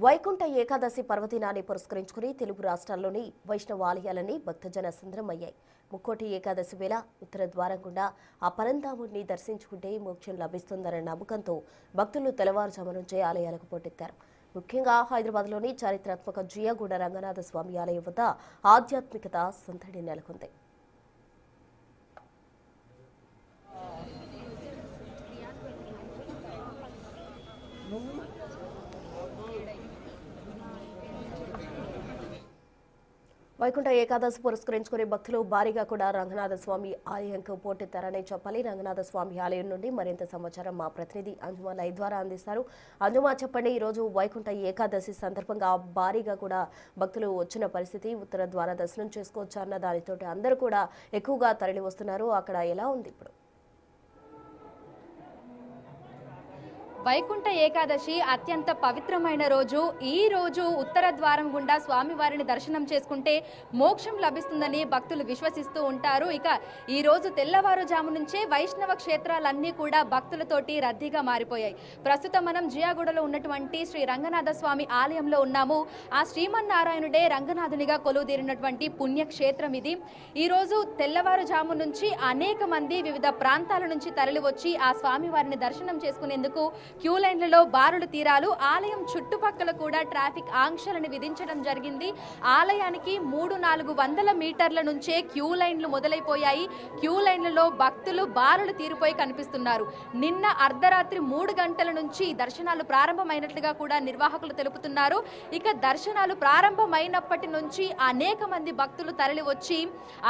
వైకుంఠ ఏకాదశి పర్వదినాన్ని పురస్కరించుకుని తెలుగు రాష్ట్రాల్లోని వైష్ణవ ఆలయాలన్నీ భక్తజన సంద్రమయ్యాయి. ముక్కోటి ఏకాదశి వేళ ఉత్తర ద్వారం గుండా ఆ పరంధాముడిని దర్శించుకుంటే మోక్షం లభిస్తుందన్న నమ్మకంతో భక్తులు తెల్లవారుజాము నుంచే ఆలయాలకు పోటెత్తారు. ముఖ్యంగా హైదరాబాద్లోని చారిత్రాత్మక జియాగూడ రంగనాథ స్వామి ఆలయం వద్ద ఆధ్యాత్మికత సందడి నెలకొంది. వైకుంఠ ఏకాదశి పురస్కరించుకునే భక్తులు భారీగా కూడా రంగనాథ స్వామి ఆలయంకు పోటెత్తారని చెప్పాలి. రంగనాథ స్వామి ఆలయం నుండి మరింత సమాచారం మా ప్రతినిధి అంజుమా లైవ్ ద్వారా అందిస్తారు. అంజుమా, చెప్పండి, ఈరోజు వైకుంఠ ఏకాదశి సందర్భంగా భారీగా కూడా భక్తులు వచ్చిన పరిస్థితి, ఉత్తర ద్వార దర్శనం చేసుకోవచ్చు అన్న దానితోటి అందరూ కూడా ఎక్కువగా తరలి వస్తున్నారు. అక్కడ ఎలా ఉంది ఇప్పుడు? వైకుంఠ ఏకాదశి అత్యంత పవిత్రమైన రోజు. ఈ రోజు ఉత్తర ద్వారం గుండా స్వామివారిని దర్శనం చేసుకుంటే మోక్షం లభిస్తుందని భక్తులు విశ్వసిస్తూ ఉంటారు. ఇక ఈ రోజు తెల్లవారుజాము నుంచే వైష్ణవ క్షేత్రాలన్నీ కూడా భక్తులతోటి రద్దీగా మారిపోయాయి. ప్రస్తుతం మనం జియాగూడలో ఉన్నటువంటి శ్రీ రంగనాథ స్వామి ఆలయంలో ఉన్నాము. ఆ శ్రీమన్నారాయణుడే రంగనాథునిగా కొలువుదీరినటువంటి పుణ్యక్షేత్రం ఇది. ఈ రోజు తెల్లవారుజాము నుంచి అనేక మంది వివిధ ప్రాంతాల నుంచి తరలి వచ్చి ఆ స్వామివారిని దర్శనం చేసుకునేందుకు క్యూ లైన్లలో బారులు తీరాలు. ఆలయం చుట్టుపక్కల కూడా ట్రాఫిక్ ఆంక్షలను విధించడం జరిగింది. ఆలయానికి 300-400 మీటర్ల నుంచే క్యూ లైన్లు మొదలైపోయాయి. క్యూ లైన్లలో భక్తులు బారులు తీరిపోయి కనిపిస్తున్నారు. నిన్న అర్ధరాత్రి 3 గంటల నుంచి దర్శనాలు ప్రారంభమైనట్లుగా కూడా నిర్వాహకులు తెలుపుతున్నారు. ఇక దర్శనాలు ప్రారంభమైనప్పటి నుంచి అనేక మంది భక్తులు తరలి వచ్చి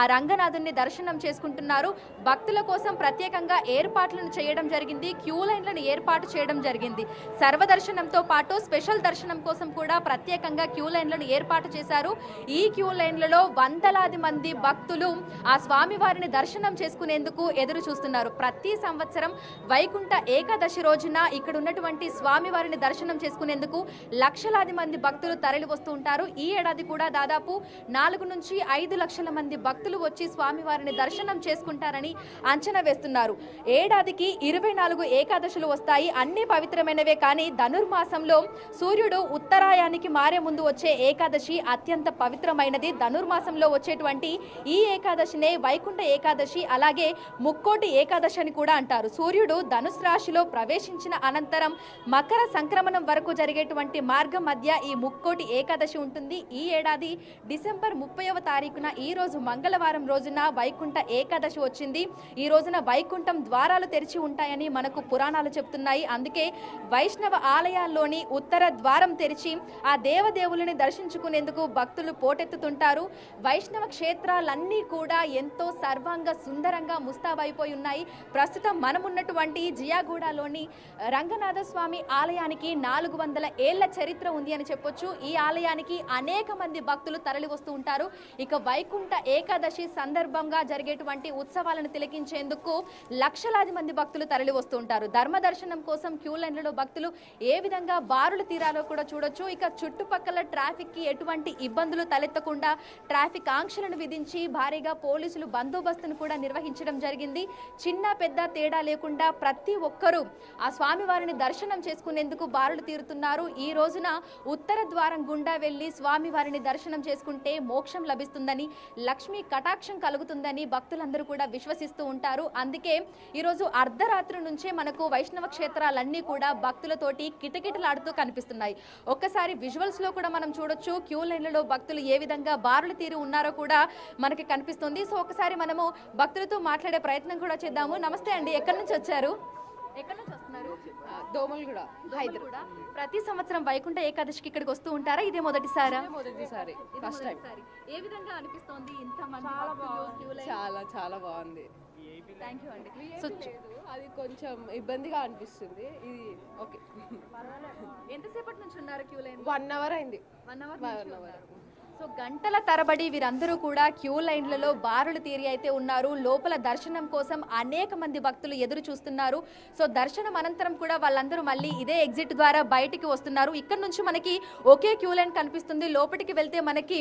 ఆ రంగనాథుని దర్శనం చేసుకుంటున్నారు. భక్తుల కోసం ప్రత్యేకంగా ఏర్పాట్లను చేయడం జరిగింది. క్యూ లైన్లను ఏర్పాటు చేయడం జరిగింది. సర్వదర్శనంతో పాటు స్పెషల్ దర్శనం కోసం కూడా ప్రత్యేకంగా క్యూ లైన్లను ఏర్పాటు చేశారు. ఈ క్యూ లైన్లలో వందలాది మంది భక్తులు ఆ స్వామివారిని దర్శనం చేసుకునేందుకు ఎదురు చూస్తున్నారు. ప్రతి సంవత్సరం వైకుంఠ ఏకాదశి రోజున ఇక్కడ ఉన్నటువంటి స్వామివారిని దర్శనం చేసుకునేందుకు లక్షలాది మంది భక్తులు తరలి వస్తూ ఉంటారు. ఈ ఏడాది కూడా దాదాపు 4 నుంచి 5 లక్షల మంది భక్తులు వచ్చి స్వామివారిని దర్శనం చేసుకుంటారని అంచనా వేస్తున్నారు. ఏడాదికి 24 ఏకాదశులు వస్తాయి. అన్ని పవిత్రమైనవే. కానీ ధనుర్మాసంలో సూర్యుడు ఉత్తరాయానికి మారే ముందు వచ్చే ఏకాదశి అత్యంత పవిత్రమైనది. ధనుర్మాసంలో వచ్చేటువంటి ఈ ఏకాదశినే వైకుంఠ ఏకాదశి, అలాగే ముక్కోటి ఏకాదశి అని కూడా అంటారు. సూర్యుడు ధనుసు రాశిలో ప్రవేశించిన అనంతరం మకర సంక్రమణం వరకు జరిగేటువంటి మార్గం మధ్య ఈ ముక్కోటి ఏకాదశి ఉంటుంది. ఈ ఏడాది డిసెంబర్ 30వ తారీఖున ఈ రోజు మంగళవారం రోజున వైకుంఠ ఏకాదశి వచ్చింది. ఈ రోజున వైకుంఠం ద్వారాలు తెరిచి ఉంటాయని మనకు పురాణాలు చెప్తున్నాయి. అందుకే వైష్ణవ ఆలయాల్లోని ఉత్తర ద్వారం తెరిచి ఆ దేవదేవులని దర్శించుకునేందుకు భక్తులు పోటెత్తుతుంటారు. వైష్ణవ క్షేత్రాలన్నీ కూడా ఎంతో సర్వాంగ సుందరంగా ముస్తాబైపోయి ఉన్నాయి. ప్రస్తుతం మనమున్నటువంటి జియాగూడలోని రంగనాథ స్వామి ఆలయానికి 400 ఏళ్ల చరిత్ర ఉంది అని చెప్పొచ్చు. ఈ ఆలయానికి అనేక మంది భక్తులు తరలి వస్తూ ఉంటారు. ఇక వైకుంఠ ఏకాదశి సందర్భంగా జరిగేటువంటి ఉత్సవాలను తిలకించేందుకు లక్షలాది మంది భక్తులు తరలి వస్తూ ఉంటారు. ధర్మ దర్శనం కోసం క్యూ లైన్లలో భక్తులు ఏ విధంగా బారులు తీరాలో కూడా చూడొచ్చు. ఇక చుట్టుపక్కల ట్రాఫిక్ కి ఎటువంటి ఇబ్బందులు తలెత్తకుండా ట్రాఫిక్ ఆంక్షలను విధించి భారీగా పోలీసులు బందోబస్తును కూడా నిర్వహించడం జరిగింది. చిన్న పెద్ద తేడా లేకుండా ప్రతి ఒక్కరూ ఆ స్వామివారిని దర్శనం చేసుకునేందుకు బారులు తీరుతున్నారు. ఈ రోజున ఉత్తర ద్వారం గుండా వెళ్లి స్వామివారిని దర్శనం చేసుకుంటే మోక్షం లభిస్తుందని, లక్ష్మీ కటాక్షం కలుగుతుందని భక్తులందరూ కూడా విశ్వసిస్తూ ఉంటారు. అందుకే ఈరోజు అర్ధరాత్రి నుంచే మనకు వైష్ణవ క్షేత్రాలన్నీ కూడా భక్తులతోటి కిటకిటలాడుతూ కనిపిస్తున్నాయి. ఒక్కసారి విజువల్స్ లో కూడా మనం చూడొచ్చు క్యూ లైన్లలో భక్తులు ఏ విధంగా బారులు తీరి ఉన్నారో కూడా మనకి కనిపిస్తుంది. సో ఒకసారి మనము భక్తులతో మాట్లాడే ప్రయత్నం కూడా చేద్దాము. నమస్తే అండి, ఎక్కడి నుంచి వచ్చారు? ఎక్కడి నుంచి వస్తున్నారు? దోమలగూడ, హైదరాబాద్. ప్రతి సంవత్సరం వైకుంఠ ఏకాదశికి ఇక్కడికి వస్తూ ఉంటారా? ఇదే మొదటిసారి? First time. ఏ విధంగా అనిపిస్తోంది? చాలా చాలా బాగుంది. థాంక్యూ అండి. సో అది కొంచెం ఇబ్బందిగా అనిపిస్తుంది. ఇది ఓకే. ఎంతసేపటి నుంచి ఉన్నారు క్యూ లైన్? 1 అవర్ అయింది. 1 అవర్. సో గంటల తరబడి వీరందరూ కూడా క్యూ లైన్లలో బారులు తీరి అయితే ఉన్నారు. లోపల దర్శనం కోసం అనేక మంది భక్తులు ఎదురు చూస్తున్నారు. సో దర్శనం అనంతరం కూడా వాళ్ళందరూ మళ్ళీ ఇదే ఎగ్జిట్ ద్వారా బయటికి వస్తున్నారు. ఇక్కడ నుంచి మనకి ఒకే క్యూ లైన్ కనిపిస్తుంది. లోపలికి వెళ్తే మనకి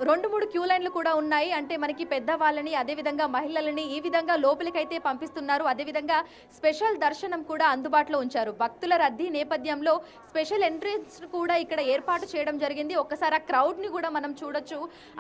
2-3 క్యూ లైన్లు కూడా ఉన్నాయి. అంటే మనకి పెద్దవాళ్ళని అదేవిధంగా మహిళలని ఈ విధంగా లోపలికి అయితే పంపిస్తున్నారు. అదేవిధంగా స్పెషల్ దర్శనం కూడా అందుబాటులో ఉంచారు. భక్తుల రద్దీ నేపథ్యంలో స్పెషల్ ఎంట్రీస్ కూడా ఇక్కడ ఏర్పాటు చేయడం జరిగింది. ఒక్కసారి ఆ క్రౌడ్ ని కూడా మనం చూడొచ్చు.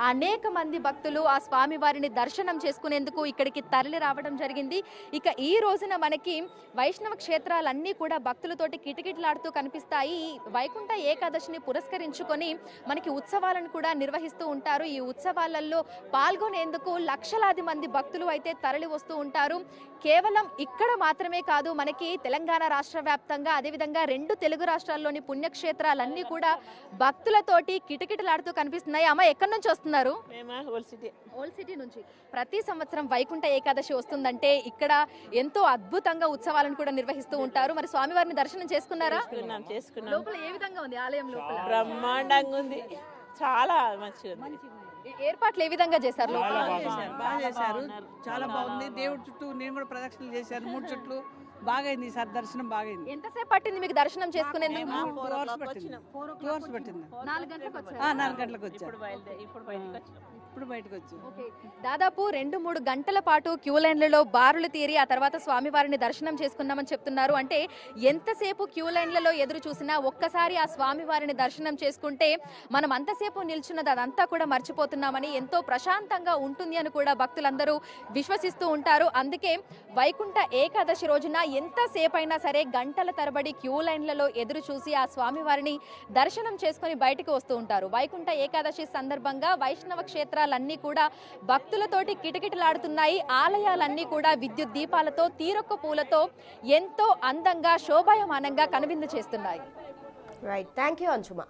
అనేక మంది భక్తులు ఆ స్వామి వారిని దర్శనం చేసుకునేందుకు ఇక్కడికి తరలి రావడం జరిగింది. ఇక ఈ రోజున మనకి వైష్ణవ క్షేత్రాలన్నీ కూడా భక్తులతోటి కిటకిటలాడుతూ కనిపిస్తాయి. ఈ వైకుంఠ ఏకాదశిని పురస్కరించుకొని మనకి ఉత్సవాలను కూడా నిర్వహిస్తూ ఉంటారు. ఈ ఉత్సవాలలో పాల్గొనేందుకు లక్షలాది మంది భక్తులు అయితే తరలి వస్తూ ఉంటారు. కేవలం ఇక్కడ మాత్రమే కాదు, మనకి తెలంగాణ రాష్ట్ర వ్యాప్తంగా అదేవిధంగా 2 తెలుగు రాష్ట్రాల్లోని పుణ్యక్షేత్రాలన్నీ కూడా భక్తులతోటి కిటకిటలాడుతూ కనిపిస్తున్నాయి. అమ్మ, ఎక్కడి నుంచి వస్తున్నారు? ఓల్డ్ సిటీ నుంచి. ప్రతి సంవత్సరం వైకుంఠ ఏకాదశి వస్తుందంటే ఇక్కడ ఎంతో అద్భుతంగా ఉత్సవాలను కూడా నిర్వహిస్తూ ఉంటారు. మరి స్వామివారిని దర్శనం చేసుకున్నారా? చేసుకున్నాం. లోపల ఏ విధంగా ఉంది ఆలయం లోపల? బ్రహ్మాండంగా ఉంది, చాలా మంచిగా ఉంది. ఏర్పాట్లు ఏ విధంగా చేశారు? బాగా చేశారు, చాలా బాగుంది. దేవుడి చుట్టూ నేను కూడా ప్రదక్షిణలు చేశాను 3 చుట్లు. బాగైంది ఈసారి దర్శనం, బాగైంది. ఎంతసేపు పట్టింది మీకు దర్శనం చేసుకునేందుకు? 2 అవర్స్ పట్టింది. 2 అవర్స్ పట్టింది. 4 గంటలకు వచ్చారు. 4 గంటలకు వచ్చారు. ఇప్పుడు బయటకు వచ్చాం. ఓకే. దాదాపు 2-3 గంటల పాటు క్యూ లైన్లలో బారులు తీరి ఆ తర్వాత స్వామివారిని దర్శనం చేసుకున్నామని చెప్తున్నారు. అంటే ఎంతసేపు క్యూ లైన్లలో ఎదురు చూసినా ఒక్కసారి ఆ స్వామివారిని దర్శనం చేసుకుంటే మనం అంతసేపు నిల్చున్నది అదంతా కూడా మర్చిపోతున్నామని, ఎంతో ప్రశాంతంగా ఉంటుంది అని కూడా భక్తులందరూ విశ్వసిస్తూ ఉంటారు. అందుకే వైకుంఠ ఏకాదశి రోజున ఎంతసేపు అయినా సరే గంటల తరబడి క్యూ లైన్లలో ఎదురు చూసి ఆ స్వామివారిని దర్శనం చేసుకొని బయటకు వస్తూ ఉంటారు. వైకుంఠ ఏకాదశి సందర్భంగా వైష్ణవ క్షేత్రాలన్నీ కూడా భక్తులతోటి కిటకిటలాడుతున్నాయి. ఆలయాలన్నీ కూడా విద్యుత్ దీపాలతో, తీరొక్క పూలతో ఎంతో అందంగా శోభాయమానంగా కనువిందు చేస్తున్నాయి. Right, thank you అంజుమా.